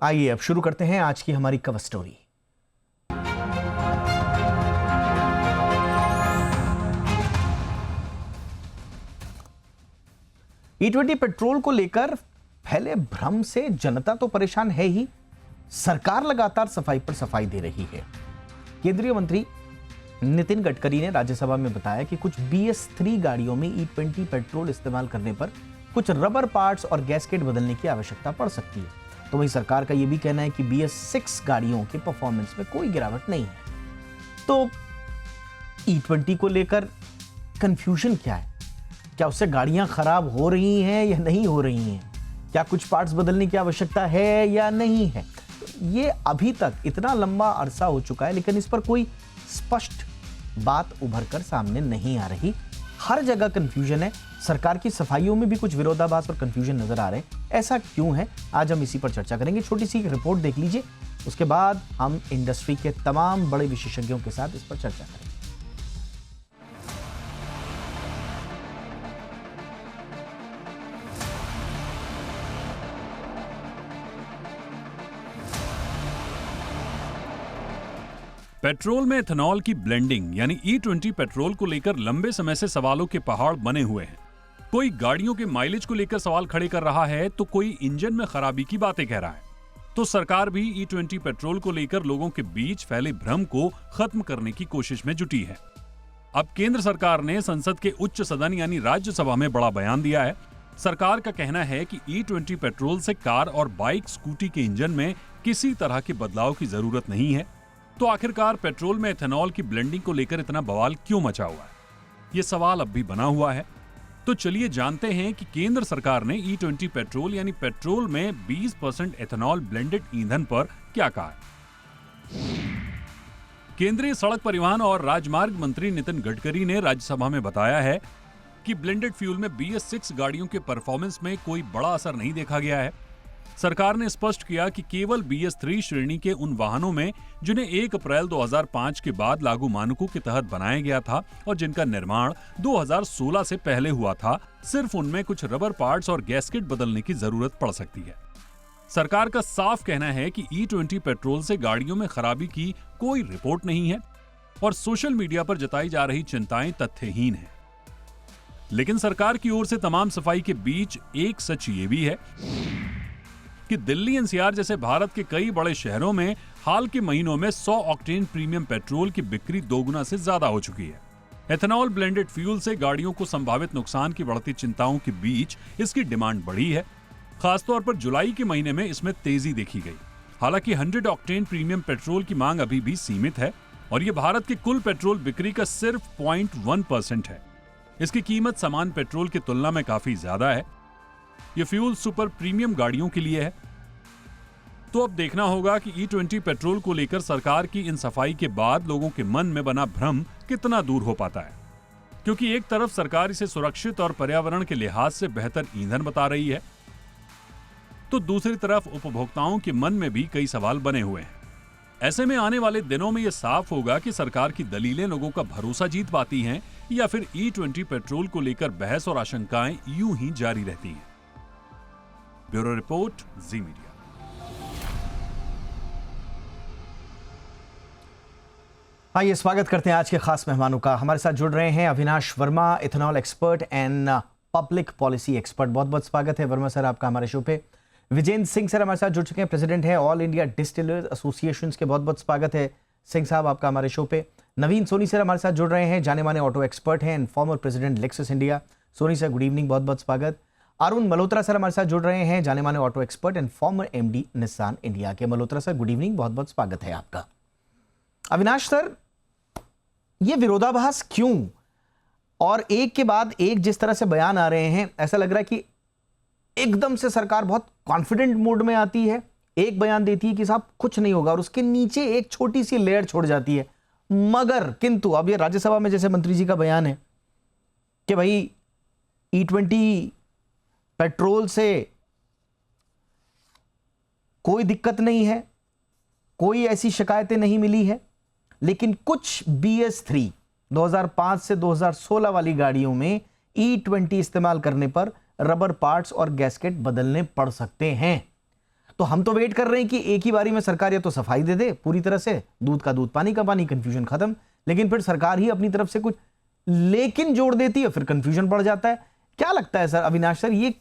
आइए अब शुरू करते हैं आज की हमारी कवर स्टोरी। E20 पेट्रोल को लेकर फैले भ्रम से जनता तो परेशान है ही, सरकार लगातार सफाई पर सफाई दे रही है। केंद्रीय मंत्री नितिन गडकरी ने राज्यसभा में बताया कि कुछ BS3 गाड़ियों में E20 पेट्रोल इस्तेमाल करने पर कुछ रबर पार्ट्स और गैस्केट बदलने की आवश्यकता पड़ सकती है। तो वहीं सरकार का यह भी कहना है कि BS6 गाड़ियों के परफॉर्मेंस में कोई गिरावट नहीं है। तो E20 को लेकर कंफ्यूजन क्या है? क्या उससे गाड़ियां खराब हो रही हैं या नहीं हो रही हैं? क्या कुछ पार्ट्स बदलने की आवश्यकता है या नहीं है? ये अभी तक इतना लंबा अरसा हो चुका है, लेकिन इस पर कोई स्पष्ट बात उभर कर सामने नहीं आ रही। हर जगह कंफ्यूजन है। सरकार की सफाइयों में भी कुछ विरोधाभास और कंफ्यूजन नजर आ रहे हैं। ऐसा क्यों है, आज हम इसी पर चर्चा करेंगे। छोटी सी रिपोर्ट देख लीजिए, उसके बाद हम इंडस्ट्री के तमाम बड़े विशेषज्ञों के साथ इस पर चर्चा करेंगे। पेट्रोल में एथेनॉल की ब्लेंडिंग यानी E20 पेट्रोल को लेकर लंबे समय से सवालों के पहाड़ बने हुए हैं। कोई गाड़ियों के माइलेज को लेकर सवाल खड़े कर रहा है, तो कोई इंजन में खराबी की बातें कह रहा है। तो सरकार भी E20 पेट्रोल को लेकर लोगों के बीच फैले भ्रम को खत्म करने की कोशिश में जुटी है। अब केंद्र सरकार ने संसद के उच्च सदन यानी राज्यसभा में बड़ा बयान दिया है। सरकार का कहना है कि E20 पेट्रोल से कार और बाइक, स्कूटी के इंजन में किसी तरह के बदलाव की जरूरत नहीं है। तो आखिरकार पेट्रोल में एथेनॉल की ब्लेंडिंग को लेकर इतना बवाल क्यों मचा हुआ है? यह सवाल अब भी बना हुआ है। तो चलिए जानते हैं कि केंद्र सरकार ने E20 पेट्रोल यानी पेट्रोल में 20% एथेनॉल ब्लेंडेड ईंधन पर क्या कहा है। केंद्रीय सड़क परिवहन और राजमार्ग मंत्री नितिन गडकरी ने राज्यसभा में बताया है कि ब्लेंडेड फ्यूल में BS6 गाड़ियों के परफॉर्मेंस में कोई बड़ा असर नहीं देखा गया है। सरकार ने स्पष्ट किया कि केवल BS3 श्रेणी के उन वाहनों में जिन्हें 1 अप्रैल 2005 के बाद लागू मानकों के तहत बनाया गया था और जिनका निर्माण 2016 से पहले हुआ था, सिर्फ उनमें कुछ रबर पार्ट्स और गैस्केट बदलने की जरूरत पड़ सकती है। सरकार का साफ कहना है कि E20 पेट्रोल से गाड़ियों में खराबी की कोई रिपोर्ट नहीं है और सोशल मीडिया पर जताई जा रही चिंताएं तथ्यहीन है। लेकिन सरकार की ओर से तमाम सफाई के बीच एक सच ये भी है कि दिल्ली NCR जैसे भारत के कई बड़े शहरों में हाल के महीनों में 100 ऑक्टेन प्रीमियम पेट्रोल की बिक्री 2 गुना से ज्यादा हो चुकी है। एथेनॉल ब्लेंडेड फ्यूल से गाड़ियों को संभावित नुकसान की बढ़ती चिंताओं के बीच इसकी डिमांड बढ़ी है। खासतौर पर जुलाई के महीने में इसमें तेजी देखी गई। हालांकि 100 ऑक्टेन प्रीमियम पेट्रोल की मांग अभी भी सीमित है और यह भारत की कुल पेट्रोल बिक्री का सिर्फ 0.1% है। इसकी कीमत समान पेट्रोल की तुलना में काफी ज्यादा है। यह फ्यूल सुपर प्रीमियम गाड़ियों के लिए है। तो अब देखना होगा कि E20 पेट्रोल को लेकर सरकार की इन सफाई के बाद लोगों के मन में बना भ्रम कितना दूर हो पाता है, क्योंकि एक तरफ सरकार इसे सुरक्षित और पर्यावरण के लिहाज से बेहतर ईंधन बता रही है, तो दूसरी तरफ उपभोक्ताओं के मन में भी कई सवाल बने हुए हैं। ऐसे में आने वाले दिनों में यह साफ होगा कि सरकार की दलीलें लोगों का भरोसा जीत पाती हैं या फिर E20 पेट्रोल को लेकर बहस और आशंकाएं यूं ही जारी रहती हैं। ब्यूरो रिपोर्ट, जी मीडिया। आइए स्वागत करते हैं आज के खास मेहमानों का। हमारे साथ जुड़ रहे हैं Avinash Verma, ethanol expert and public policy expert. बहुत बहुत स्वागत है वर्मा सर आपका हमारे शो पे। विजेंद्र सिंह सर हमारे साथ जुड़ चुके हैं, प्रेसिडेंट हैं ऑल इंडिया डिस्टिलर्स एसोसिएशन के। बहुत बहुत स्वागत है सिंह साहब आपका हमारे शो पे। नवीन सोनी सर हमारे साथ जुड़ रहे हैं, जाने माने ऑटो एक्सपर्ट हैं and former president Lexus India. Soni sir good evening, बहुत बहुत स्वागत। अरुण मल्होत्रा सर हमारे साथ जुड़ रहे हैं, जाने माने auto expert and farmer MD Nissan India के। मल्होत्रा सर गुड इवनिंग, बहुत बहुत स्वागत है आपका। अविनाश सर, ये विरोधाभास क्यों? और एक के बाद एक जिस तरह से बयान आ रहे हैं, ऐसा लग रहा है कि एकदम से सरकार बहुत कॉन्फिडेंट मोड में आती है, एक बयान देती है कि साहब कुछ नहीं होगा और उसके नीचे एक छोटी सी लेयर छोड़ जाती है। मगर किंतु अब ये राज्यसभा में जैसे मंत्री जी का बयान है कि भाई E20 पेट्रोल से कोई दिक्कत नहीं है, कोई ऐसी शिकायतें नहीं मिली है, लेकिन कुछ BS3 2005 से 2016 वाली गाड़ियों में E20 इस्तेमाल करने पर रबर पार्ट्स और गैस्केट बदलने पड़ सकते हैं। तो हम तो वेट कर रहे हैं कि एक ही बारी में सरकार या तो सफाई दे दे पूरी तरह से, दूध का दूध पानी का पानी, कंफ्यूजन खत्म, लेकिन फिर सरकार ही अपनी तरफ से कुछ लेकिन जोड़ देती है, फिर कंफ्यूजन बढ़ जाता है। क्या लगता है सर, अविनाश सर, ये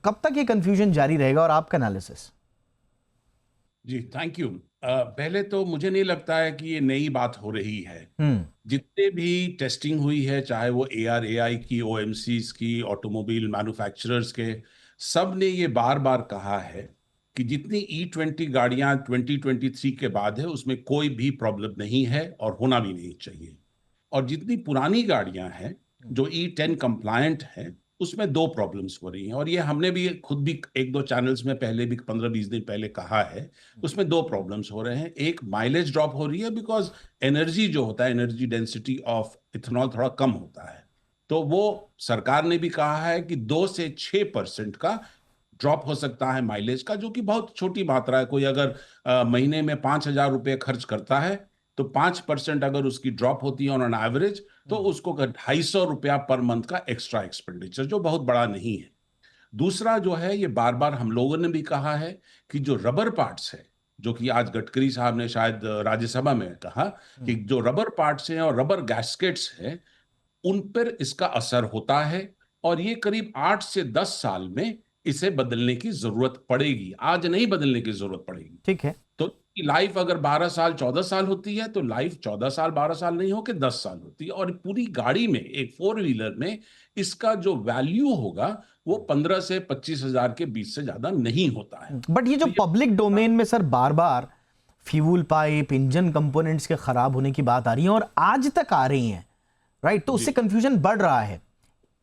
कब तक ये कंफ्यूजन जारी रहेगा और आपका एनालिसिस? Ji thank you. पहले तो मुझे नहीं लगता है कि ये नई बात हो रही है। जितने भी टेस्टिंग हुई है, चाहे वो ARAI की, OMCs की, ऑटोमोबाइल मैन्युफैक्चरर्स के, सब ने ये बार बार कहा है कि जितनी E20 गाड़ियां 2023 के बाद है उसमें कोई भी प्रॉब्लम नहीं है और होना भी नहीं चाहिए। और जितनी पुरानी गाड़ियां हैं जो E10 कंप्लायंट है उसमें 2 प्रॉब्लम्स हो रही हैं, और ये हमने भी खुद भी 1-2 चैनल्स में पहले भी 15-20 दिन पहले कहा है। उसमें 2 प्रॉब्लम्स हो रहे हैं। एक, माइलेज ड्रॉप हो रही है बिकॉज एनर्जी जो होता है, एनर्जी डेंसिटी ऑफ इथेनॉल थोड़ा कम होता है। तो वो सरकार ने भी कहा है कि 2 से 6% का ड्रॉप हो सकता है माइलेज का, जो कि बहुत छोटी मात्रा है। कोई अगर महीने में 5,000 रुपये खर्च करता है तो 5% अगर उसकी ड्रॉप होती है ऑन एवरेज, तो उसको 250 रुपया पर मंथ का एक्स्ट्रा एक्सपेंडिचर, जो बहुत बड़ा नहीं है। दूसरा जो है, ये बार बार हम लोगों ने भी कहा है कि जो रबर पार्ट्स है, जो कि आज गडकरी साहब ने शायद राज्यसभा में कहा कि जो रबर पार्ट्स हैं और रबर गैस्केट्स हैं, उन पर इसका असर होता है और ये करीब 8 से 10 साल में इसे बदलने की जरूरत पड़ेगी। आज नहीं बदलने की जरूरत पड़ेगी। ठीक है। तो लाइफ अगर 12 साल 14 साल होती है तो लाइफ 14 साल 12 साल नहीं होकर 10 साल होती है। और पूरी गाड़ी में, एक 4 व्हीलर में, इसका जो वैल्यू होगा वो 15 से 25,000 के बीच से ज्यादा नहीं होता है। बट ये जो पब्लिक डोमेन में सर बार बार फ्यूल पाइप, इंजन कंपोनेंट्स के खराब होने की बात आ रही है और आज तक आ रही हैं, राइट, तो उससे कंफ्यूजन बढ़ रहा है।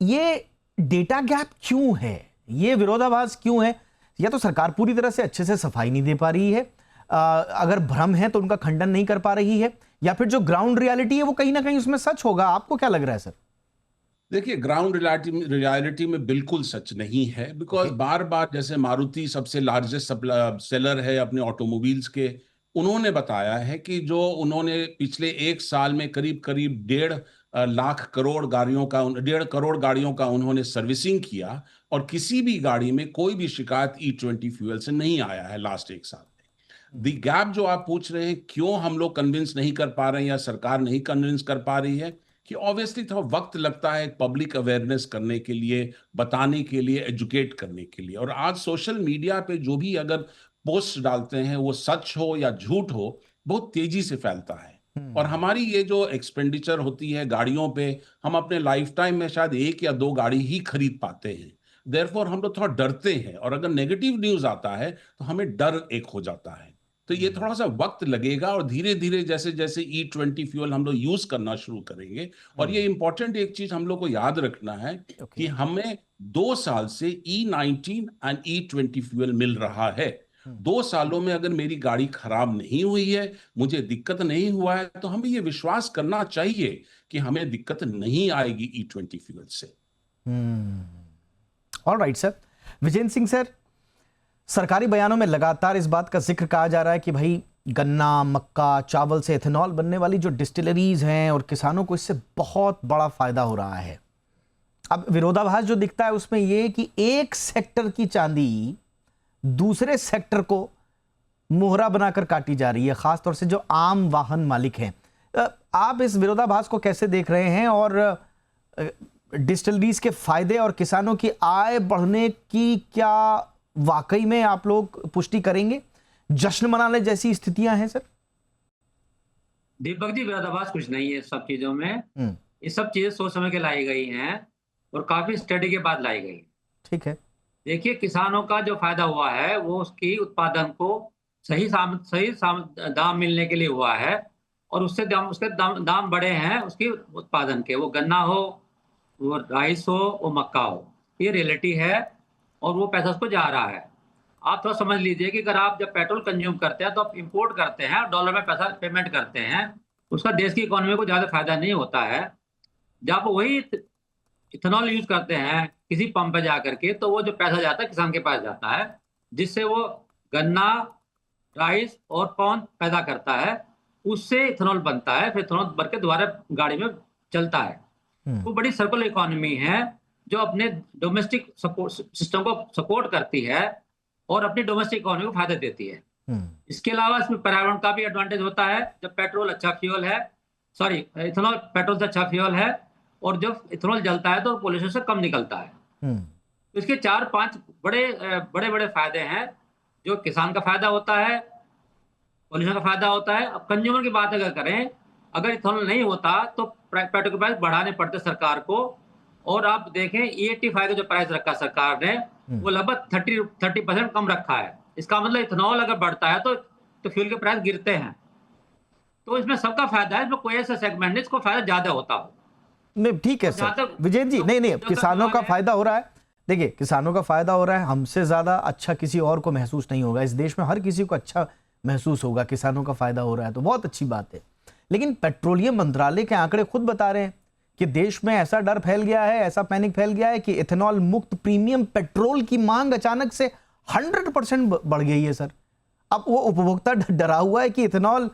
ये डेटा गैप क्यों है, ये विरोधाभास क्यों है? या तो सरकार पूरी तरह से अच्छे से सफाई नहीं दे पा रही है, अगर भ्रम है तो उनका खंडन नहीं कर पा रही है, या फिर जो ग्राउंड रियलिटी है वो कहीं ना कहीं उसमें सच होगा। आपको क्या लग रहा है सर? देखिए, ग्राउंड रियलिटी में बिल्कुल सच नहीं है, बिकॉज बार बार, जैसे मारुति सबसे लार्जेस्ट सेलर है अपने ऑटोमोबाइल्स के, उन्होंने बताया है कि जो उन्होंने पिछले 1 साल में करीब करीब 1.5 करोड़ गाड़ियों का 1.5 करोड़ गाड़ियों का उन्होंने सर्विसिंग किया, और किसी भी गाड़ी में कोई भी शिकायत E20 फ्यूल से नहीं आया है लास्ट 1 साल में। दी गैप जो आप पूछ रहे हैं, क्यों हम लोग कन्विंस नहीं कर पा रहे हैं या सरकार नहीं कन्विंस कर पा रही है, कि ऑब्वियसली थोड़ा वक्त लगता है पब्लिक अवेयरनेस करने के लिए, बताने के लिए, एजुकेट करने के लिए। और आज सोशल मीडिया पे जो भी अगर पोस्ट डालते हैं, वो सच हो या झूठ हो, बहुत तेजी से फैलता है। और हमारी ये जो एक्सपेंडिचर होती है गाड़ियों पे, हम अपने लाइफ टाइम में शायद 1 या 2 गाड़ी ही खरीद पाते हैं। देयरफॉर हम लोग थोड़ा डरते हैं, और अगर नेगेटिव न्यूज आता है तो हमें डर एक हो जाता है। तो ये थोड़ा सा वक्त लगेगा, और धीरे धीरे जैसे जैसे E20 फ्यूल हम लोग यूज करना शुरू करेंगे। और ये इंपॉर्टेंट एक चीज हम लोग को याद रखना है कि हमें 2 साल से E19 एंड E20 फ्यूल मिल रहा है। 2 सालों में अगर मेरी गाड़ी खराब नहीं हुई है, मुझे दिक्कत नहीं हुआ है, तो हमें ये विश्वास करना चाहिए कि हमें दिक्कत नहीं आएगी E20 फ्यूल से। Alright sir. Vijendra Singh sir, सरकारी बयानों में लगातार इस बात का जिक्र कहा जा रहा है कि भाई गन्ना, मक्का, चावल से एथेनॉल बनने वाली जो डिस्टिलरीज हैं और किसानों को इससे बहुत बड़ा फायदा हो रहा है। अब विरोधाभास जो दिखता है उसमें यह कि एक सेक्टर की चांदी दूसरे सेक्टर को मोहरा बनाकर काटी जा रही है, खासतौर से जो आम वाहन मालिक हैं। आप इस विरोधाभास को कैसे देख रहे हैं, और डिस्टिलरीज के फायदे और किसानों की आय बढ़ने की क्या वाकई में आप लोग पुष्टि करेंगे? जश्न मनाने जैसी स्थितियां हैं सर? दीपक जी, विरोधाभास कुछ नहीं है सब चीजों में। ये सब चीजें सोच समझ के लाई गई हैं और काफी स्टडी के बाद लाई गई। ठीक है, देखिए, किसानों का जो फायदा हुआ है वो उसकी उत्पादन को सही दाम मिलने के लिए हुआ है, और उससे उसके दाम बढ़े हैं उसके उत्पादन के। वो गन्ना हो, वो राइस हो, वो मक्का हो, ये रियलिटी है, और वो पैसा उसको जा रहा है। आप थोड़ा समझ लीजिए कि अगर आप जब पेट्रोल कंज्यूम करते हैं तो आप इंपोर्ट करते हैं, डॉलर में पैसा पेमेंट करते हैं, उसका देश की इकोनॉमी को ज़्यादा फायदा नहीं होता है। जब आप वही इथेनॉल यूज करते हैं किसी पंप पे जाकर के, तो वो जो पैसा जाता है किसान के पास जाता है, जिससे वो गन्ना, राइस और कॉर्न पैदा करता है, उससे इथेनॉल बनता है, फिर इथेनॉल भर के दोबारा गाड़ी में चलता है। वो बड़ी सर्कुलर इकोनॉमी है जो अपने डोमेस्टिक सपोर्ट सिस्टम को सपोर्ट करती है, और अपनी डोमेस्टिक इकोनॉमी को फायदा देती है। इसके अलावा इसमें पर्यावरण का भी एडवांटेज होता है। जब पेट्रोल अच्छा फ्यूल है, सॉरी इथेनॉल पेट्रोल से अच्छा फ्यूल है, और जब इथेनॉल जलता है तो पोल्यूशन से कम निकलता है। तो इसके 4-5 बड़े फायदे हैं। जो किसान का फायदा होता है, पोल्यूशन का फायदा होता है। अब कंज्यूमर की बात अगर करें, अगर इथेनॉल नहीं होता तो पेट्रोल के प्राइस बढ़ाने पड़ते सरकार को। और आप देखें E85 का जो प्राइस रखा सरकार ने, वो लगभग 30% कम रखा है। इसका मतलब इथेनॉल अगर बढ़ता है तो फ्यूल के प्राइस गिरते हैं। तो इसमें सबका फायदा है, इसमें कोई ऐसा सेगमेंट नहीं इसको फायदा ज्यादा होता हो। नहीं ठीक है सर विजय जी, नहीं किसानों का फायदा हो रहा है। देखिए किसानों का फायदा हो रहा है, हमसे ज्यादा अच्छा किसी और को महसूस नहीं होगा। इस देश में हर किसी को अच्छा महसूस होगा, किसानों का फायदा हो रहा है तो बहुत अच्छी बात है। लेकिन पेट्रोलियम मंत्रालय के आंकड़े खुद बता रहे हैं कि देश में ऐसा डर फैल गया है, ऐसा पैनिक फैल गया है कि इथेनॉल मुक्त प्रीमियम पेट्रोल की मांग अचानक से 100% बढ़ गई है सर। अब वो उपभोक्ता डरा हुआ है कि इथेनॉल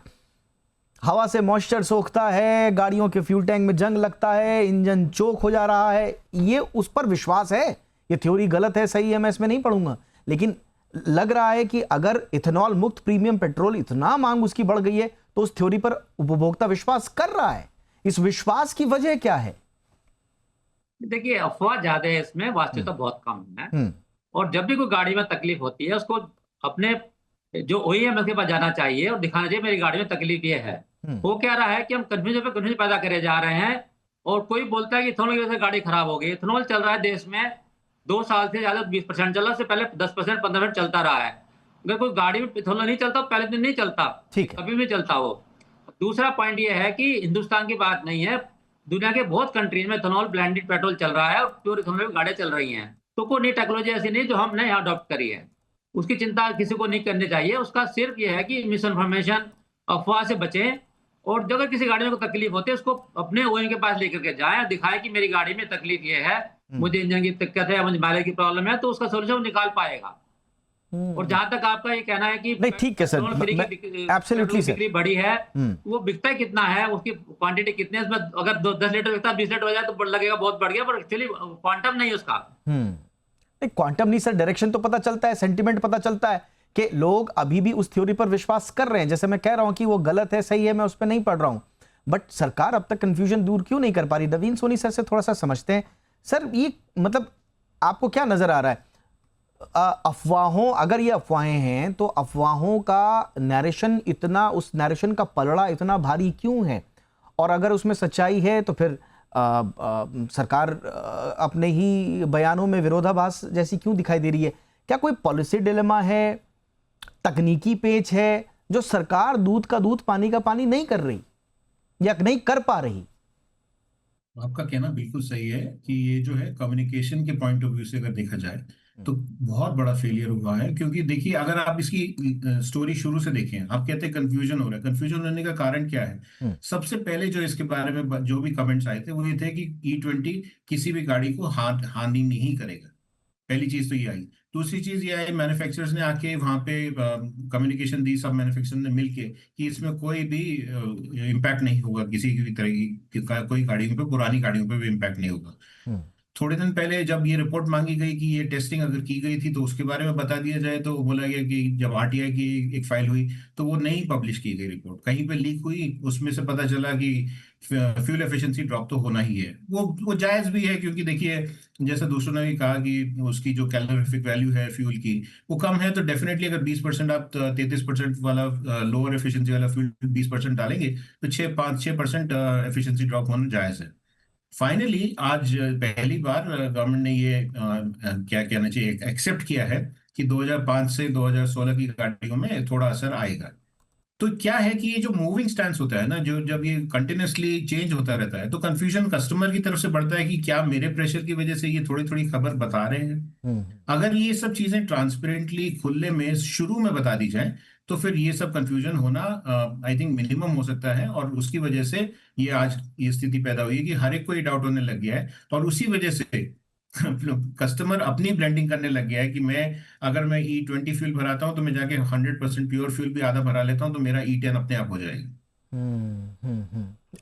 हवा से मॉइस्चर सोखता है, गाड़ियों के फ्यूल टैंक में जंग लगता है, इंजन चोक हो जा रहा है। ये उस पर विश्वास है। ये थ्योरी गलत है, सही है, मैं इसमें नहीं पढ़ूंगा, लेकिन लग रहा है कि अगर इथेनॉल मुक्त प्रीमियम पेट्रोल इतना मांग उसकी बढ़ गई है तो उस थ्योरी पर उपभोक्ता विश्वास कर रहा है। इस विश्वास की वजह क्या है? देखिए अफवाह ज्यादा है इसमें, वास्तविकता बहुत कम है। और जब भी कोई गाड़ी में तकलीफ होती है उसको अपने जो OEM के पास जाना चाहिए और दिखाना चाहिए मेरी गाड़ी में तकलीफ ये है। वो क्या रहा है कि हम कंफ्यूजन पैदा करे जा रहे हैं। और कोई बोलता है कि इथेनॉल की वजह से गाड़ी खराब हो गई। इथेनॉल चल रहा है देश में 2 साल से ज्यादा 20% चल रहा है, से पहले 10% 15% चलता रहा है। अगर कोई गाड़ी में इथेनॉल नहीं चलता पहले दिन नहीं चलता, कभी भी चलता वो। दूसरा पॉइंट ये है कि हिंदुस्तान की बात नहीं है, दुनिया के बहुत कंट्रीज में इथेनॉल ब्लेंडेड पेट्रोल चल रहा है और प्योर इथेनॉल गाड़ियां चल रही हैं। तो कोई नई टेक्नोलॉजी ऐसी नहीं जो हमने यहाँ अडॉप्ट करी है, उसकी चिंता किसी को नहीं करनी चाहिए। उसका सिर्फ ये है कि मिस इन्फॉर्मेशन, अफवाह से बचें। और अगर किसी गाड़ी में को तकलीफ होती है उसको अपने OEM के पास लेकर के जाएं और दिखाएं कि मेरी गाड़ी में तकलीफ ये है, मुझे इंजन की दिक्कत है, मुझे माइलेज की प्रॉब्लम है, तो उसका सोल्यूशन निकाल पाएगा। और जहां तक आपका ये कहना है कि नहीं ठीक है सर, एब्सोल्युटली सर, बिक्री बड़ी है, वो बिकता कितना है, उसकी क्वांटिटी कितनी है, उसमें अगर 10 लीटर बिकता है 20 लीटर हो जाए तो लगेगा बहुत बढ़ गया, पर एक्चुअली क्वांटम नहीं है उसका। क्वांटम नहीं सर, डायरेक्शन तो पता चलता है, सेंटिमेंट पता चलता है कि लोग अभी भी उस थ्योरी पर विश्वास कर रहे हैं। जैसे मैं कह रहा हूं कि वो गलत है, सही है, मैं उस पर नहीं पढ़ रहा हूं, बट सरकार अब तक कंफ्यूजन दूर क्यों नहीं कर पा रही? नवीन सोनी सर से थोड़ा सा समझते हैं। सर ये मतलब आपको क्या नजर आ रहा है? अफवाहों, अगर ये अफवाहें हैं तो अफवाहों का नैरेशन इतना, उस नैरेशन का पलड़ा इतना भारी क्यों है? और अगर उसमें सच्चाई है तो फिर सरकार अपने ही बयानों में विरोधाभास जैसी क्यों दिखाई दे रही है? क्या कोई पॉलिसी डिलेमा है, तकनीकी पेच है जो सरकार दूध का दूध पानी का पानी नहीं कर रही या नहीं कर पा रही? आपका कहना बिल्कुल सही है कि ये जो है कम्युनिकेशन के पॉइंट ऑफ व्यू से अगर देखा जाए तो बहुत बड़ा फेलियर हुआ है। क्योंकि देखिए अगर आप इसकी स्टोरी शुरू से देखें, आप कहते हैं कंफ्यूजन हो रहा है। कंफ्यूजन होने का कारण क्या है? सबसे पहले जो इसके बारे में जो भी कमेंट्स आए थे वो ये थे कि E20 किसी भी गाड़ी को हानि नहीं करेगा। पहली चीज तो ये आई। दूसरी चीज ये आई, मैन्युफैक्चरर्स ने आके वहां पे कम्युनिकेशन दी, सब मैन्युफैक्चरर ने मिलके, कि इसमें कोई भी इम्पैक्ट नहीं होगा किसी भी तरह की, कोई गाड़ियों पे, पुरानी गाड़ियों पे भी इम्पैक्ट नहीं होगा। थोड़े दिन पहले जब ये रिपोर्ट मांगी गई कि ये टेस्टिंग अगर की गई थी तो उसके बारे में बता दिया जाए, तो बोला गया कि जब RTI की एक फाइल हुई तो वो नहीं पब्लिश की गई रिपोर्ट, कहीं पे लीक हुई, उसमें से पता चला कि फ्यूल एफिशिएंसी ड्रॉप तो होना ही है। वो जायज भी है, क्योंकि देखिए जैसे दूसरों ने भी कहा कि उसकी जो कैलोरीफिक वैल्यू है फ्यूल की वो कम है, तो डेफिनेटली अगर 20% आप 33% वाला लोअर एफिशिएंसी वाला फ्यूल 20% डालेंगे तो 6% एफिशिएंसी ड्रॉप होना जायज है। फाइनली आज पहली बार गवर्नमेंट ने ये क्या कहना चाहिए, एक्सेप्ट किया है कि 2005 से 2016 की गाड़ियों में थोड़ा असर आएगा। तो क्या है कि ये जो मूविंग स्टैंस होता है ना, जो जब ये कंटिन्यूसली चेंज होता रहता है तो कंफ्यूजन कस्टमर की तरफ से बढ़ता है कि क्या मेरे प्रेशर की वजह से ये थोड़ी थोड़ी खबर बता रहे हैं। अगर ये सब चीजें ट्रांसपेरेंटली खुले में शुरू में बता दी जाए तो फिर ये सब कंफ्यूजन होना आई थिंक मिनिमम हो सकता है। और उसकी वजह से ये आज ये स्थिति पैदा हुई है कि हर एक को ये डाउट होने लग गया है, और उसी वजह से कस्टमर अपनी ब्लेंडिंग करने लग गया है कि अगर मैं E20 फ्यूल भराता हूं तो मैं जाके 100% प्योर फ्यूल भी आधा भरा लेता हूं तो मेरा E10 अपने आप हो जाएगा।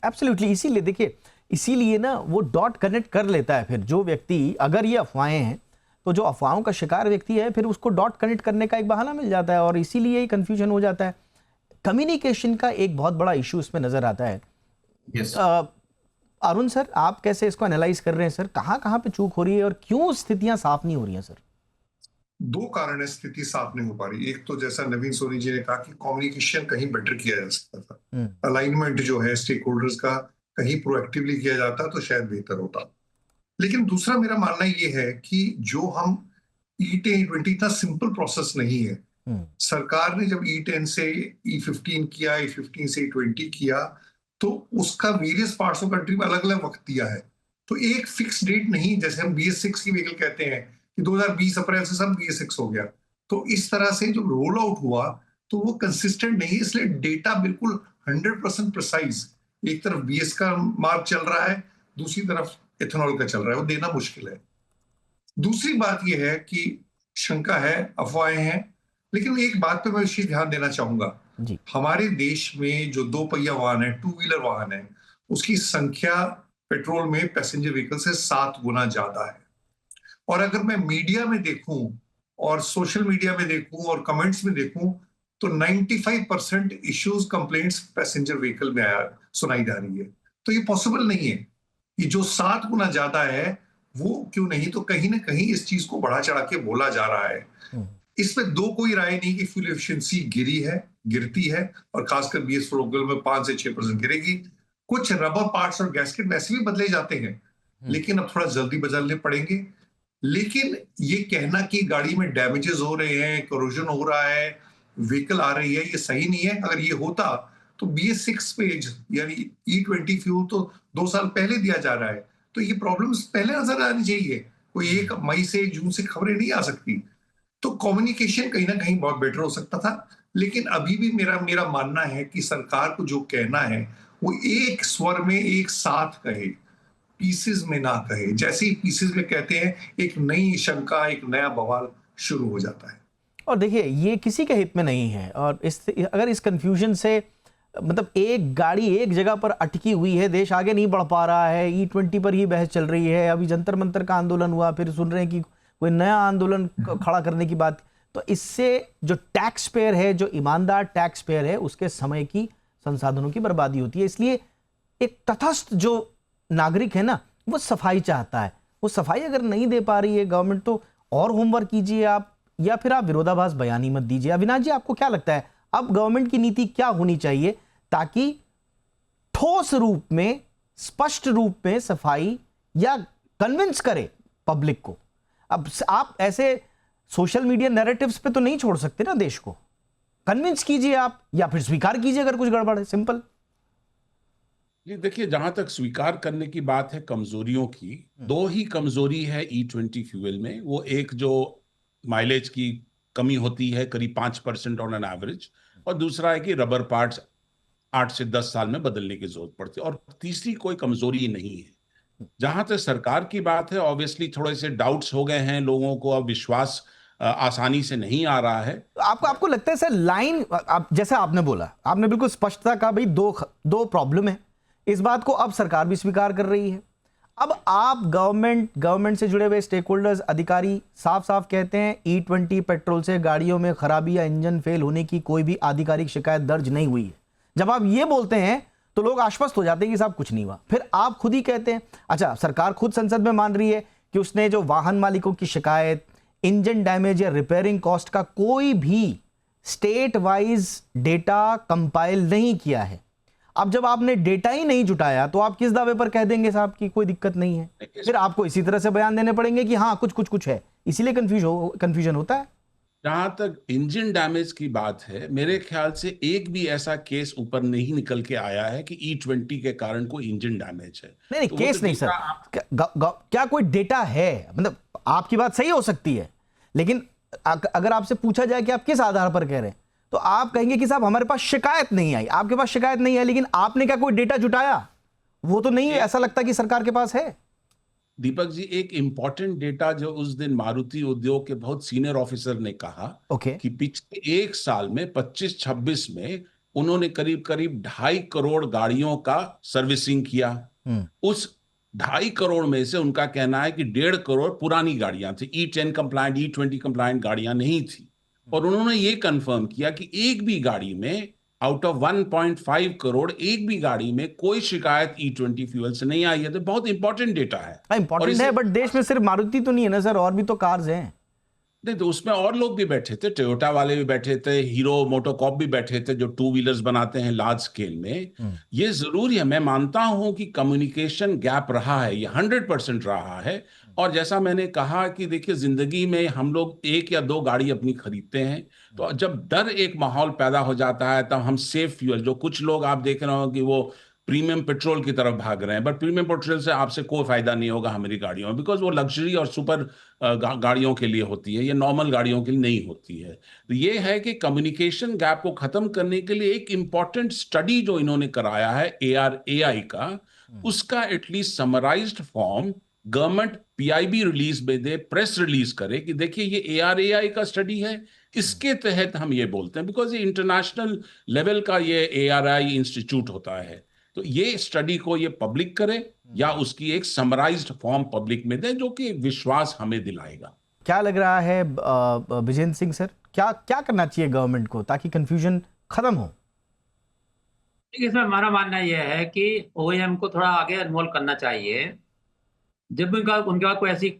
एब्सोल्युटली। इसीलिए देखिए, इसीलिए ना वो डॉट कनेक्ट कर लेता है फिर जो व्यक्ति, अगर ये अफवाहें हैं तो जो अफवाहों का शिकार व्यक्ति है फिर उसको डॉट कनेक्ट करने का एक बहाना मिल जाता है और इसीलिए ही कंफ्यूजन हो जाता है। कम्युनिकेशन का एक बहुत बड़ा इशू इसमें नजर आता है। यस अरुण सर, आप कैसे इसको एनालाइज कर रहे हैं सर? कहाँ कहाँ पे चूक हो रही है और क्यों स्थितियां साफ नहीं हो रही हैं सर? दो कारण है स्थिति साफ नहीं हो पा रही। एक तो जैसा नवीन सोनी जी ने कहा कि कम्युनिकेशन कहीं बेटर किया जा सकता था, अलाइनमेंट जो है स्टेक होल्डर्स का कहीं प्रोएक्टिवली किया जाता तो शायद बेहतर होता। लेकिन दूसरा मेरा मानना ये है कि जो हम E10 E20 इतना सिंपल प्रोसेस नहीं है। सरकार ने जब E10 से E15 किया, E15 से E20 किया, तो उसका वेरियस पार्ट्स ऑफ कंट्री में अलग अलग वक्त दिया है। तो एक फिक्स डेट नहीं, जैसे हम BS6 की व्हीकल कहते हैं कि 2020 अप्रैल से सब BS6 हो गया, तो इस तरह से जो रोल आउट हुआ तो वो कंसिस्टेंट नहीं, इसलिए डेटा बिल्कुल 100% प्रिसाइज, एक तरफ BS का मार्क चल रहा है, दूसरी तरफ एथेनॉल का चल रहा है, वो देना मुश्किल है। दूसरी बात यह है कि शंका है, अफवाहें हैं, लेकिन एक बात पे मैं विशेष ध्यान देना चाहूंगा। हमारे देश में जो 2 पहिया वाहन है, 2 व्हीलर वाहन है, उसकी संख्या पेट्रोल में पैसेंजर व्हीकल से 7 गुना ज्यादा है। और अगर मैं मीडिया में देखूं और सोशल मीडिया में देखूं और कमेंट्स में देखूं तो 95% इश्यूज कंप्लेंट्स पैसेंजर व्हीकल में सुनाई जा रही है। तो ये पॉसिबल नहीं है कि जो 7 गुना ज्यादा है वो क्यों नहीं, तो कहीं ना कहीं इस चीज को बढ़ा चढ़ा के बोला जा रहा है। इसमें दो कोई राय नहीं कि फ्यूल एफिशिएंसी गिरती है और खासकर BS व्हीकल में 5 से 6% गिरेगी। कुछ रबर पार्ट्स और गैस्केट वैसे भी बदले जाते हैं, लेकिन अब थोड़ा जल्दी बदलने पड़ेंगे। लेकिन ये कहना कि गाड़ी में डैमेजेस हो रहे हैं, करोजन हो रहा है, व्हीकल आ रही है, ये सही नहीं है। अगर ये होता तो BS6 पेज यानी E20 फ्यूल तो 2 साल पहले दिया जा रहा है, तो ये प्रॉब्लम्स पहले नजर आनी चाहिए। कोई 1 मई से 1 जून से खबरें नहीं आ सकती। तो कम्युनिकेशन कहीं ना कहीं बहुत बेटर हो सकता था, लेकिन अभी भी मेरा मानना है कि सरकार को जो कहना है वो एक स्वर में एक साथ कहे, पीसेस में ना कहे। जैसे ही पीसेस में कहते हैं एक नई शंका, एक नया बवाल शुरू हो जाता है। और देखिए ये किसी के हित में नहीं है, और अगर इस कंफ्यूजन से मतलब एक गाड़ी एक जगह पर अटकी हुई है, देश आगे नहीं बढ़ पा रहा है, E20 पर ही बहस चल रही है, अभी जंतर मंतर का आंदोलन हुआ, फिर सुन रहे हैं कि कोई नया आंदोलन खड़ा करने की बात, तो इससे जो टैक्स पेयर है, जो ईमानदार टैक्स पेयर है, उसके समय की संसाधनों की बर्बादी होती है। इसलिए एक तटस्थ जो नागरिक है ना, वो सफाई चाहता है। वो सफाई अगर नहीं दे पा रही है गवर्नमेंट, तो और होमवर्क कीजिए आप, या फिर आप विरोधाभास बयानी मत दीजिए। अविनाश जी, आपको क्या लगता है अब गवर्नमेंट की नीति क्या होनी चाहिए ताकि ठोस रूप में, स्पष्ट रूप में सफाई या कन्विंस करे पब्लिक को? अब आप ऐसे सोशल मीडिया नैरेटिव्स पे तो नहीं छोड़ सकते ना देश को। कन्विंस कीजिए आप, या फिर स्वीकार कीजिए अगर कुछ गड़बड़ है, सिंपल। ये देखिए, जहां तक स्वीकार करने की बात है कमजोरियों की, 2 ही कमजोरी है E20 फ्यूल में। वो एक जो माइलेज की कमी होती है करीब 5% ऑन एन एवरेज, और दूसरा है कि रबर पार्ट्स 8 से 10 साल में बदलने की जरूरत पड़ती है, और तीसरी कोई कमजोरी नहीं है। जहां तक सरकार की बात है, ऑब्वियसली थोड़े से डाउट्स हो गए हैं लोगों को, अब विश्वास आसानी से नहीं आ रहा है। आपको लगता है सर लाइन, जैसे आपने बोला, आपने बिल्कुल स्पष्टता कहा, भाई दो प्रॉब्लम है, इस बात को अब सरकार भी स्वीकार कर रही है। अब आप गवर्नमेंट से जुड़े हुए स्टेक होल्डर्स, अधिकारी साफ साफ कहते हैं E20 पेट्रोल से गाड़ियों में खराबी या इंजन फेल होने की कोई भी आधिकारिक शिकायत दर्ज नहीं हुई है। जब आप ये बोलते हैं तो लोग आश्वस्त हो जाते हैं कि साहब कुछ नहीं हुआ। फिर आप खुद ही कहते हैं, अच्छा सरकार खुद संसद में मान रही है कि उसने जो वाहन मालिकों की शिकायत, इंजन डैमेज या रिपेयरिंग कॉस्ट का कोई भी स्टेट वाइज डेटा कंपाइल नहीं किया है। अब जब आपने डेटा ही नहीं जुटाया तो आप किस दावे पर कह देंगे साहब कि कोई दिक्कत नहीं है? फिर आपको इसी तरह से बयान देने पड़ेंगे कि हाँ कुछ है, इसीलिए कंफ्यूजन होता है। जहां तक इंजन डैमेज की बात है, मेरे ख्याल से एक भी ऐसा केस ऊपर नहीं निकल के आया है कि E20 के कारण कोई इंजन डैमेज है। नहीं तो केस नहीं सर, क्या कोई डेटा है? मतलब आपकी बात सही हो सकती है, लेकिन अगर आपसे पूछा जाए कि आप किस आधार पर कह रहे हैं, तो आप कहेंगे कि साहब हमारे पास शिकायत नहीं आई। आपके पास शिकायत नहीं है, लेकिन आपने क्या कोई डेटा जुटाया? वो तो नहीं है, ऐसा लगता कि सरकार के पास है। दीपक जी, एक इंपॉर्टेंट डेटा जो उस दिन मारुति उद्योग के बहुत सीनियर ऑफिसर ने कहा कि पिछले 1 साल में 25-26 में उन्होंने करीब 2.5 करोड़ गाड़ियों का सर्विसिंग किया। उस 2.5 करोड़ में से उनका कहना है कि 1.5 करोड़ पुरानी गाड़ियां थी, E10 कंप्लायंट, E20 कंप्लायंट गाड़ियां नहीं थी। और उन्होंने ये कंफर्म किया कि एक भी गाड़ी में आउट ऑफ 1.5 करोड़ एक भी गाड़ी में कोई शिकायत E20 फ्यूल से नहीं आई है। तो बहुत इंपॉर्टेंट डेटा है। इंपॉर्टेंट है, बट देश में सिर्फ मारुति तो नहीं है ना सर, और भी तो कार्स हैं। नहीं, तो उसमें और लोग भी बैठे थे, टोयोटा वाले भी बैठे थे, हीरो मोटोकॉर्प भी बैठे थे, जो 2 व्हीलर्स बनाते हैं लार्ज स्केल में। ये जरूरी है, मैं मानता हूं कि कम्युनिकेशन गैप रहा है, ये 100% रहा है। और जैसा मैंने कहा कि देखिए, जिंदगी में हम लोग 1 या 2 गाड़ी अपनी खरीदते हैं, तो जब डर एक माहौल पैदा हो जाता है तब हम सेफ फ्यूल, जो कुछ लोग आप देख रहे हो कि वो प्रीमियम पेट्रोल की तरफ भाग रहे हैं, बट प्रीमियम पेट्रोल से आपसे कोई फायदा नहीं होगा हमारी गाड़ियों में, बिकॉज वो लग्जरी और सुपर गाड़ियों के लिए होती है, ये नॉर्मल गाड़ियों के लिए नहीं होती है। तो ये है कि कम्युनिकेशन गैप को खत्म करने के लिए एक इंपॉर्टेंट स्टडी जो इन्होंने कराया है ARAI का, उसका at least summarised form government PIB release में दे, प्रेस रिलीज करे कि देखिए ये ARAI का स्टडी है, इसके तहत हम ये बोलते हैं, बिकॉज ये इंटरनेशनल लेवल का ये ARAI इंस्टीट्यूट होता है। तो ये स्टडी को ये पब्लिक करे या उसकी एक समराइज्ड फॉर्म पब्लिक में दे, जो कि एक विश्वास हमें दिलाएगा। क्या लग रहा है विजेंद्र सिंह सर, क्या क्या करना चाहिए गवर्नमेंट को ताकि कंफ्यूजन खत्म हो? इसमें हमारा मानना यह है कि OEM को थोड़ा आगे इन्वॉल्व करना चाहिए। जब उनके पास कोई ऐसी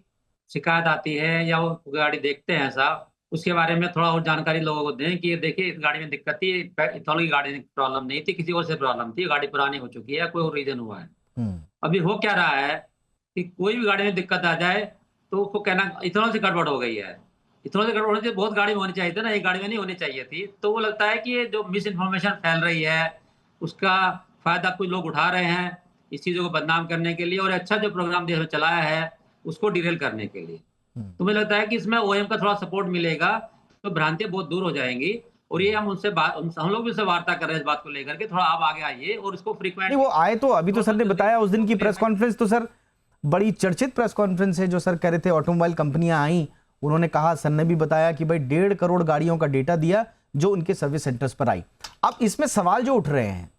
शिकायत आती है या वो गाड़ी देखते हैं ऐसा, उसके बारे में थोड़ा और जानकारी लोगों को दें कि देखिए इस गाड़ी में दिक्कत थी, इथनॉल की गाड़ी में प्रॉब्लम नहीं थी, किसी और से प्रॉब्लम थी, गाड़ी पुरानी हो चुकी है, कोई और रीजन हुआ है। अभी हो क्या रहा है कि कोई भी गाड़ी में दिक्कत आ जाए तो उसको कहना इथनॉल से गड़बड़ हो गई है। इथनॉल से गड़बड़ होनी चाहिए, बहुत गाड़ी में होनी चाहिए थी ना, एक गाड़ी में नहीं होनी चाहिए थी। तो वो लगता है कि ये जो मिस इन्फॉर्मेशन फैल रही है उसका फायदा कुछ लोग उठा रहे हैं इस चीजों को बदनाम करने के लिए, और अच्छा जो प्रोग्राम देश में चलाया है उसको डिरेल करने के लिए। तो मुझे लगता है कि इसमें OEM का थोड़ा सपोर्ट मिलेगा तो भ्रांतियां बहुत दूर हो जाएंगी। और ये हम लोग भी उससे वार्ता कर रहे हैं इस बात को लेकर के, थोड़ा आप आगे आइए और इसको फ्रीक्वेंट। वो आए तो अभी तो सर ने बताया उस दिन की प्रेस कॉन्फ्रेंस, तो सर बड़ी चर्चित प्रेस कॉन्फ्रेंस है जो सर कह रहे थे ऑटोमोबाइल कंपनियां आई, उन्होंने कहा, सर ने भी बताया कि भाई 1.5 करोड़ गाड़ियों का डेटा दिया जो उनके सर्विस सेंटर्स पर आई। अब इसमें सवाल जो उठ रहे हैं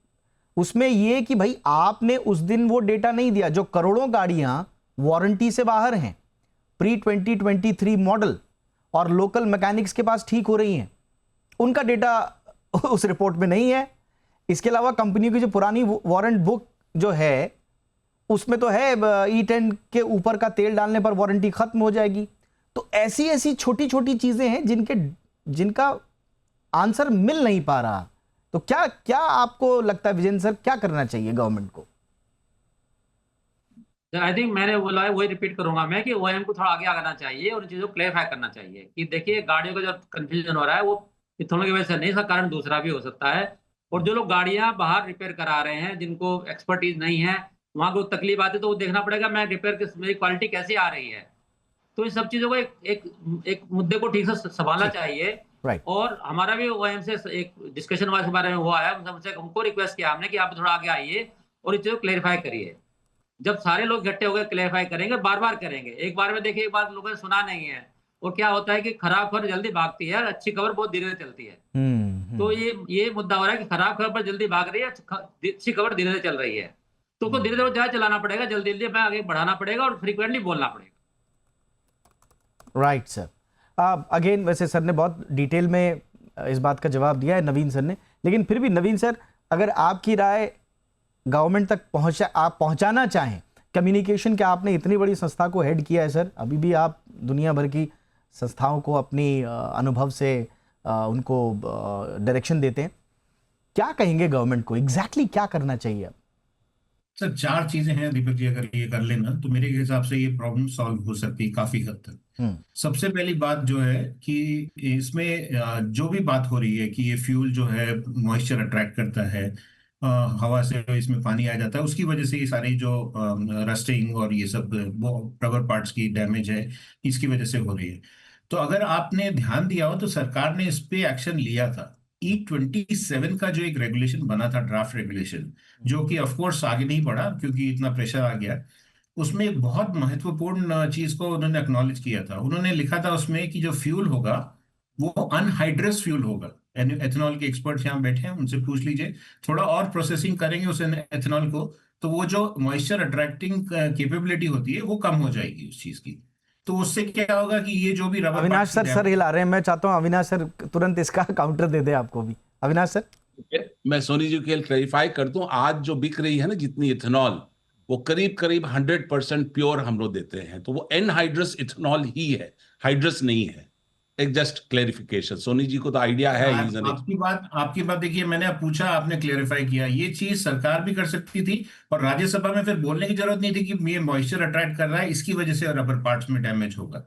उसमें ये कि भाई आपने उस दिन वो डेटा नहीं दिया, जो करोड़ों गाड़ियां वारंटी से बाहर हैं, प्री 2023 मॉडल और लोकल मैकेनिक्स के पास ठीक हो रही हैं, उनका डेटा उस रिपोर्ट में नहीं है। इसके अलावा कंपनी की जो पुरानी वारंट बुक जो है उसमें तो है E10 के ऊपर का तेल डालने पर वारंटी खत्म हो जाएगी। तो ऐसी ऐसी छोटी छोटी चीजें हैं जिनका आंसर मिल नहीं पा रहा। तो क्या क्या आपको लगता है विजेंद्र सर, क्या करना चाहिए गवर्नमेंट को? आई थिंक मैंने बोला है, वही रिपीट करूंगा मैं, कि OEM को थोड़ा आगे आना चाहिए और इन चीजों को क्लेरिफाई करना चाहिए कि देखिए गाड़ियों का जो कंफ्यूजन हो रहा है वो इथनॉल की वजह से नहीं, इसका कारण दूसरा भी हो सकता है। और जो लोग गाड़ियां बाहर रिपेयर करा रहे हैं, जिनको एक्सपर्टीज नहीं है, वहां को तकलीफ आती है, तो वो देखना पड़ेगा मैं रिपेयर मेरी क्वालिटी कैसी आ रही है। तो इन सब चीजों को एक मुद्दे को ठीक से संभालना चाहिए। और हमारा भी OEM से एक डिस्कशन वाले बारे में हुआ है, उनको रिक्वेस्ट किया हमने कि आप थोड़ा आगे आइए और इस चीज को क्लेरिफाई करिए। जब सारे लोग इकट्ठे होकर क्लेरिफाई करेंगे, बार बार करेंगे, एक बार में देखिए एक बार लोगों ने सुना नहीं है, और क्या होता है कि खराब खबर जल्दी भागती है, अच्छी खबर बहुत धीरे धीरे चलती है। तो ये मुद्दा हो रहा है कि खराब खबर जल्दी भाग रही है, अच्छी खबर धीरे धीरे चल रही है। तो उसको धीरे धीरे ज्यादा चलाना पड़ेगा, जल्दी जल्दी में आगे बढ़ाना पड़ेगा और फ्रीक्वेंटली बोलना पड़ेगा। Right sir. अगेन वैसे सर ने बहुत डिटेल में इस बात का जवाब दिया है, नवीन सर ने, लेकिन फिर भी नवीन सर, अगर आपकी राय गवर्नमेंट तक पहुंचाना चाहें कम्युनिकेशन, क्या आपने इतनी बड़ी संस्था को हेड किया है सर, अभी भी आप दुनिया भर की संस्थाओं को अपनी अनुभव से उनको डायरेक्शन देते हैं, क्या कहेंगे गवर्नमेंट को, एग्जैक्टली क्या करना चाहिए? सर 4 चीजें हैं दीपक जी, अगर ये कर लेना तो मेरे हिसाब से ये प्रॉब्लम सॉल्व हो सकती है काफी हद तक। सबसे पहली बात जो है कि इसमें जो भी बात हो रही है कि ये फ्यूल जो है मॉइस्चर अट्रैक्ट करता है, हवा से इसमें पानी आ जाता है, उसकी वजह से ये सारी जो रस्टिंग और ये सब रबर पार्ट्स की डैमेज है, इसकी वजह से हो रही है। तो अगर आपने ध्यान दिया हो तो सरकार ने इस पे एक्शन लिया था। E27 का जो एक रेगुलेशन बना था, ड्राफ्ट रेगुलेशन, जो कि ऑफ कोर्स आगे नहीं बढ़ा क्योंकि इतना प्रेशर आ गया, उसमें एक बहुत महत्वपूर्ण चीज को उन्होंने एक्नॉलेज किया था। उन्होंने लिखा था उसमें कि जो फ्यूल होगा वो अनहाइड्रस फ्यूल होगा। एथेनॉल के एक्सपर्ट्स यहाँ बैठे हैं, उनसे पूछ लीजिए, थोड़ा और प्रोसेसिंग करेंगे उस एथेनॉल को तो वो जो मॉइस्चर अट्रैक्टिंग कैपेबिलिटी होती है वो कम हो जाएगी उस चीज की। तो उससे क्या होगा कि ये जो भी रबर अविनाश सर हिला रहे हैं, मैं चाहता हूं अविनाश सर तुरंत इसका काउंटर दे दे आपको भी। अविनाश सर, मैं सोनी जी के लिए क्लैरिफाई कर दूं, आज जो बिक रही है ना जितनी इथेनॉल, वो करीब करीब 100% प्योर हम लोग देते हैं, तो वो एनहाइड्रस इथेनॉल ही है, हाइड्रस नहीं है। एक जस्ट क्लेरिफिकेशन, सोनी जी को तो आइडिया है। आपकी बात देखिए, मैंने अब पूछा, आपने क्लेरिफाई किया, ये चीज सरकार भी कर सकती थी और राज्यसभा में फिर बोलने की जरूरत नहीं थी कि ये मॉइस्चर अट्रैक्ट कर रहा है, इसकी वजह से रबर पार्ट्स में डैमेज होगा।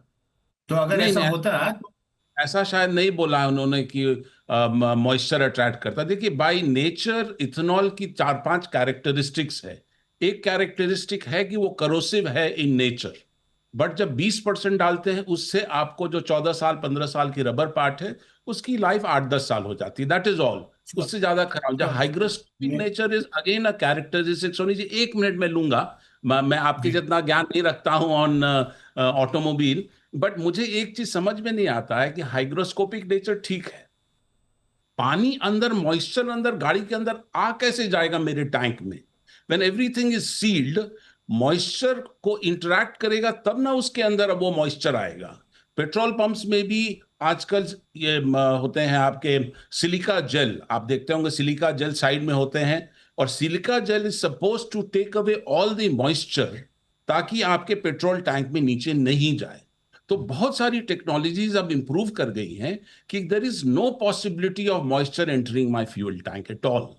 तो अगर ऐसा होता, ऐसा शायद नहीं बोला उन्होंने कि मॉइस्चर अट्रैक्ट करता। देखिए, बाय नेचर इथेनॉल की 4-5 कैरेक्टरिस्टिक्स है। एक कैरेक्टरिस्टिक है कि वो करोसिव है इन नेचर, बट जब 20% डालते हैं उससे आपको जो 14 साल 15 साल की रबर पार्ट है उसकी लाइफ 8-10 साल हो जाती है, दैट इज ऑल। उससे ज्यादा खराब। जब hygroscopic nature is again a characteristic. Soni ji 1 minute में लूंगा, मैं आपके जितना ज्ञान नहीं रखता हूं ऑन ऑटोमोबाइल, बट मुझे एक चीज समझ में नहीं आता है कि हाइग्रोस्कोपिक नेचर ठीक है, पानी अंदर, मॉइस्चर अंदर, गाड़ी के अंदर आ कैसे जाएगा मेरे टैंक में? When everything is sealed, moisture को इंटरैक्ट करेगा तब ना उसके अंदर अब वो मॉइस्चर आएगा। पेट्रोल पंप्स में भी आजकल ये होते हैं आपके सिलिका जेल, आप देखते होंगे सिलिका जेल साइड में होते हैं, और silica gel is suppose to take away all the moisture ताकि आपके पेट्रोल टैंक में नीचे नहीं जाए। तो बहुत सारी टेक्नोलॉजीज अब इंप्रूव कर गई हैं कि there is no possibility of moisture entering my fuel tank at all.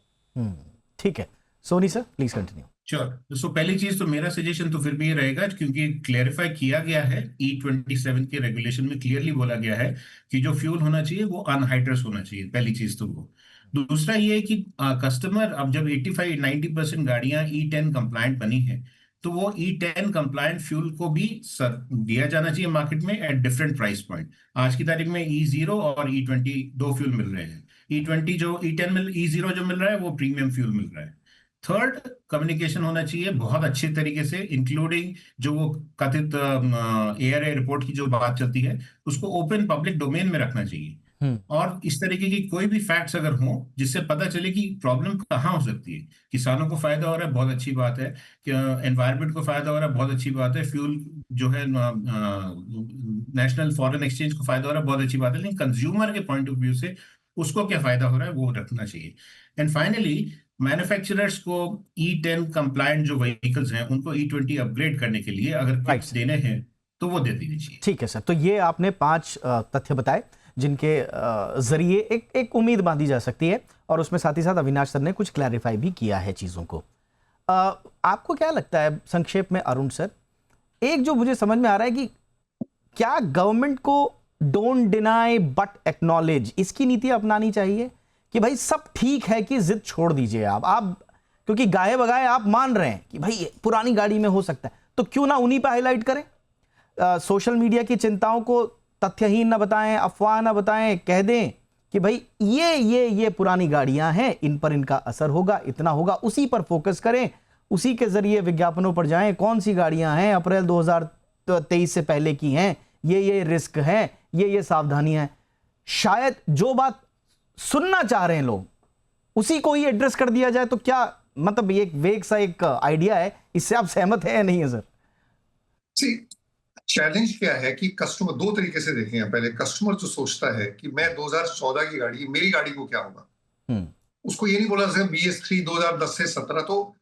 ठीक है, Soni sir please continue. Sure. So पहली चीज तो मेरा सजेशन तो फिर भी ये रहेगा, क्योंकि क्लेरिफाई किया गया है E27 के रेगुलेशन में, क्लियरली बोला गया है कि जो फ्यूल होना चाहिए वो अनहाइड्रस होना चाहिए। पहली चीज तो वो। दूसरा ये है कि कस्टमर, अब जब 85-90% गाड़ियां E10 कंप्लायंट बनी है, तो वो E10 कंप्लायंट फ्यूल को भी दिया जाना चाहिए मार्केट में एट डिफरेंट प्राइस पॉइंट। आज की तारीख में E0 और E20 दो फ्यूल मिल रहे हैं। E20 जो E0 जो मिल रहा है वो प्रीमियम फ्यूल मिल रहा है। थर्ड, कम्युनिकेशन होना चाहिए बहुत अच्छे तरीके से, इंक्लूडिंग जो वो कथित ARAI रिपोर्ट की जो बात चलती है उसको ओपन पब्लिक डोमेन में रखना चाहिए। और इस तरीके की कोई भी फैक्ट्स अगर हो जिससे पता चले कि प्रॉब्लम कहाँ हो सकती है, किसानों को फायदा हो रहा है बहुत अच्छी बात है, एनवायरमेंट को फायदा हो रहा है बहुत अच्छी बात है, फ्यूल जो है नेशनल फॉरेन एक्सचेंज को फायदा हो रहा है बहुत अच्छी बात है, लेकिन कंज्यूमर के पॉइंट ऑफ व्यू से उसको क्या फायदा हो रहा है वो रखना चाहिए। एंड फाइनली, मैन्युफैक्चरर्स को E10 कंप्लायंट जो व्हीकल्स हैं उनको E20 अपग्रेड करने के लिए अगर किट्स देने हैं तो वो दे देनी चाहिए। ठीक है सर, तो ये आपने 5 तथ्य बताए जिनके जरिए एक उम्मीद बांधी जा सकती है, और उसमें साथ ही साथ अविनाश सर ने कुछ क्लैरिफाई भी किया है चीजों को। आपको क्या लगता है संक्षेप में अरुण सर, एक जो मुझे समझ में आ रहा है कि क्या गवर्नमेंट को डोंट डिनाई बट एक्नॉलेज, इसकी नीति अपनानी चाहिए कि भाई सब ठीक है कि जिद छोड़ दीजिए आप क्योंकि गाये बगाए आप मान रहे हैं कि भाई पुरानी गाड़ी में हो सकता है, तो क्यों ना उन्हीं पे हाईलाइट करें। सोशल मीडिया की चिंताओं को तथ्यहीन ना बताएं, अफवाह ना बताएं, कह दें कि भाई ये पुरानी गाड़ियां हैं, इन पर इनका असर होगा, इतना होगा, उसी पर फोकस करें, उसी के जरिए विज्ञापनों पर जाएं, कौन सी गाड़ियां हैं अप्रैल 2023 से पहले की हैं, ये रिस्क है, ये सावधानियां हैं। शायद जो बात सुनना चाह रहे हैं लोग उसी को ही एड्रेस कर दिया जाए, तो क्या मतलब ये एक वेग सा एक आइडिया है, इससे आप सहमत है या नहीं है सर? चैलेंज क्या है कि कस्टमर दो तरीके से देखें। पहले कस्टमर जो सोचता है कि मैं 2014 की गाड़ी, मेरी गाड़ी को क्या होगा, उसको ये नहीं बोला BS3 2010 से 17, तो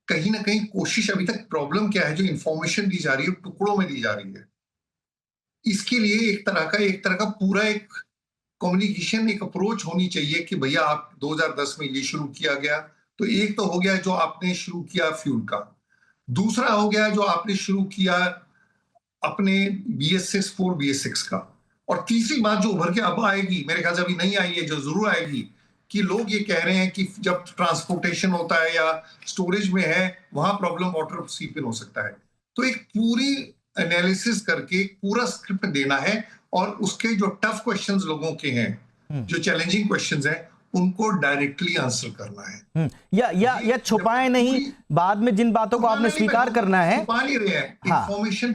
कहीं ना कहीं कोशिश, अभी तक प्रॉब्लम क्या है, जो इंफॉर्मेशन दी जा रही है टुकड़ों में दी जा रही है। इसके लिए एक तरह का पूरा एक कम्युनिकेशन, एक अप्रोच होनी चाहिए कि भैया आप 2010 में ये शुरू किया गया, तो एक तो हो गया जो आपने शुरू किया फ्यूल का, दूसरा हो गया जो आपने शुरू किया अपने BS4 BS6 का, और तीसरी बात जो उभर के अब आएगी, मेरे ख्याल से अभी नहीं आई है, जो जरूर आएगी, कि लोग ये कह रहे हैं कि जब ट्रांसपोर्टेशन होता है या स्टोरेज में है वहां प्रॉब्लम वाटर सीप इन हो सकता है। तो एक पूरी एनालिसिस करके पूरा स्क्रिप्ट देना है, और उसके जो टफ क्वेश्चंस लोगों के हैं, जो चैलेंजिंग क्वेश्चंस हैं, उनको डायरेक्टली आंसर करना है, या छुपाए नहीं, बाद में जिन बातों को आपने स्वीकार करना है, छुपा नहीं रहे हैं, इंफॉर्मेशन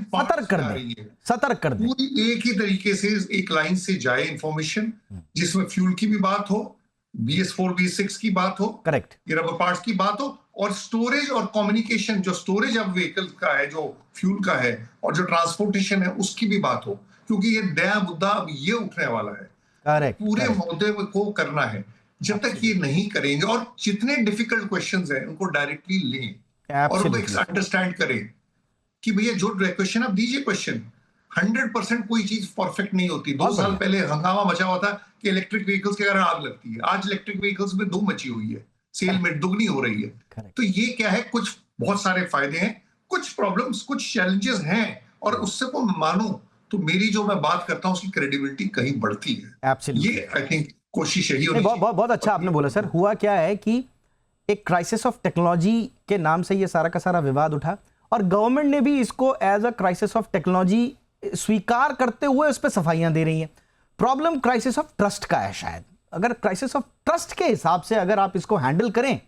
सतर्क कर दे, पूरी एक ही तरीके से एक लाइन से जाए इंफॉर्मेशन, जिसमें फ्यूल की भी बात हो, BS4 BS6 की बात हो, करेक्ट, ये रबर पार्ट्स की बात हो, और स्टोरेज और कम्युनिकेशन, जो स्टोरेज अब व्हीकल का है, जो फ्यूल का है, और जो ट्रांसपोर्टेशन है, उसकी भी बात हो, क्योंकि ये नया मुद्दा अब ये उठने वाला है। करेक्ट, पूरे मुद्दे को करना है। जब तक ये नहीं करेंगे, और जितने डिफिकल्ट क्वेश्चंस हैं उनको डायरेक्टली लें और उनको अंडरस्टैंड करें कि भैया जो क्वेश्चन आप दीजिए, क्वेश्चन 100% कोई चीज परफेक्ट नहीं होती। 2 साल पहले हंगामा मचा हुआ था कि इलेक्ट्रिक व्हीकल्स के कारण आग लगती है। आज इलेक्ट्रिक व्हीकल्स में धूम मची हुई है, सेल में दुगनी हो रही है। तो ये क्या है, कुछ बहुत सारे फायदे हैं, कुछ प्रॉब्लम्स, कुछ चैलेंजेस हैं, और उससे को मानो तो मेरी जो मैं बात करता हूं उसकी क्रेडिबिलिटी कहीं बढ़ती है। ये आई थिंक कोशिश यही होनी चाहिए। बहुत अच्छा आपने बोला सर। हुआ क्या है कि एक क्राइसिस ऑफ टेक्नोलॉजी के नाम से ये सारा का सारा विवाद उठा, और गवर्नमेंट ने भी इसको as a crisis of technology स्वीकार करते हुए उस पर सफाइयां दे रही हैं। प्रॉब्लम क्राइसिस ऑफ ट्रस्ट का है शायद। अगर क्राइसिस ऑफ ट्रस्ट के हिसाब से अगर आप इसको हैंडल करें,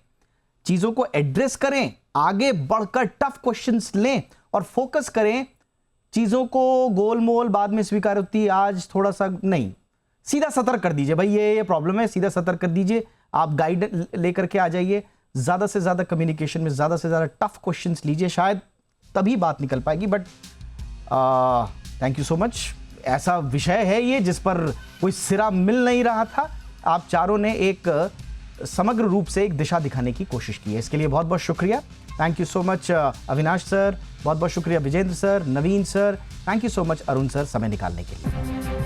चीजों को एड्रेस करें, आगे बढ़कर टफ क्वेश्चंस लें और फोकस करें, चीजों को गोलमोल बाद में स्वीकार होती है, आज थोड़ा सा नहीं, सीधा सतर्क कर दीजिए, भाई ये प्रॉब्लम है, सीधा सतर्क कर दीजिए, आप गाइड लेकर के आ जाइए, ज्यादा से ज्यादा कम्युनिकेशन में ज्यादा से ज्यादा टफ क्वेश्चंस लीजिए, शायद तभी बात निकल पाएगी। But thank you so much. ऐसा विषय है ये जिस पर कोई सिरा मिल नहीं रहा था। आप चारों ने एक समग्र रूप से एक दिशा दिखाने की कोशिश की है, इसके लिए बहुत बहुत शुक्रिया। Thank you so much Avinash sir, बहुत बहुत शुक्रिया Vijendra sir, Naveen sir, thank you so much Arun sir, समय निकालने के लिए।